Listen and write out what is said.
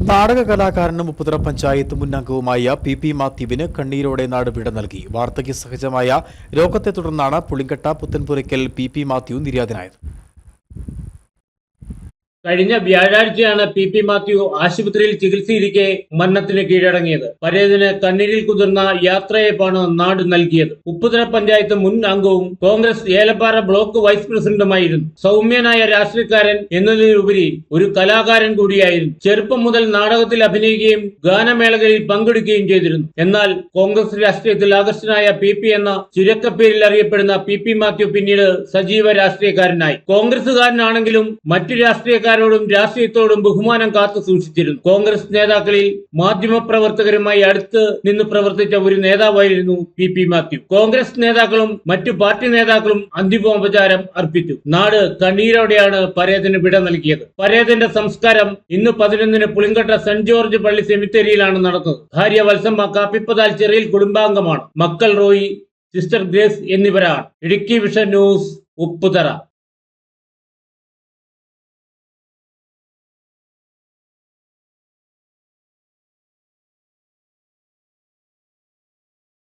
നാടക കലാകാരനും ഉപ്പുതറ പഞ്ചായത്ത് മുൻ അംഗവുമായ പി മാത്യുവിന് കണ്ണീരോടെ നാട് വിട നൽകി. വാർദ്ധക്യ സഹജമായ രോഗത്തെ തുടർന്നാണ് പുളിങ്കട്ട പുത്തൻപുരയ്ക്കൽ പി മാത്യു നിര്യാതനായത്. കഴിഞ്ഞ വ്യാഴാഴ്ചയാണ് പി മാത്യു ആശുപത്രിയിൽ ചികിത്സയിരിക്കെ മരണത്തിന് കീഴടങ്ങിയത്. പരേതിന് കണ്ണീരിൽ കുതിർന്ന യാത്രയയപ്പാണ് നാട് നൽകിയത്. ഉപ്പുതറ പഞ്ചായത്ത് മുൻ അംഗവും കോൺഗ്രസ് ഏലപ്പാറ ബ്ലോക്ക് വൈസ് പ്രസിഡന്റുമായിരുന്നു. സൗമ്യനായ രാഷ്ട്രീയക്കാരൻ എന്നതിലുപരി ഒരു കലാകാരൻ കൂടിയായിരുന്നു. ചെറുപ്പം മുതൽ നാടകത്തിൽ അഭിനയിക്കുകയും ഗാനമേളകളിൽ പങ്കെടുക്കുകയും ചെയ്തിരുന്നു. എന്നാൽ കോൺഗ്രസ് രാഷ്ട്രീയത്തിൽ ആകർഷനായ പി എന്ന ചുരുക്കപ്പേരിൽ അറിയപ്പെടുന്ന പി മാത്യു പിന്നീട് സജീവ രാഷ്ട്രീയക്കാരനായി. കോൺഗ്രസുകാരനാണെങ്കിലും മറ്റു രാഷ്ട്രീയക്കാരോടും രാഷ്ട്രീയത്തോടും ബഹുമാനം കാത്തു സൂക്ഷിച്ചിരുന്നു. കോൺഗ്രസ് നേതാക്കളിൽ മാധ്യമപ്രവർത്തകരുമായി അടുത്ത് നിന്ന് പ്രവർത്തിച്ച ഒരു നേതാവായിരുന്നു പി മാത്യു. കോൺഗ്രസ് നേതാക്കളും മറ്റു പാർട്ടി നേതാക്കളും അന്തിമോപചാരം അർപ്പിച്ചു. നാട് കണ്ണീരോടെയാണ് പരേതിന് വിട നൽകിയത്. പരേതിന്റെ സംസ്കാരം ഇന്ന് 11-ന് പുളിങ്കട്ട സെന്റ് ജോർജ് പള്ളി സെമിത്തേരിയിലാണ് നടന്നത്. ഭാര്യ വത്സമ്മ കാപ്പിപ്പതാൽ ചെറിയിൽ കുടുംബാംഗമാണ്. മക്കൾ റോയി, സിസ്റ്റർ ഗ്രേസ് എന്നിവരാണ്. Idukki vision news, Upputhara.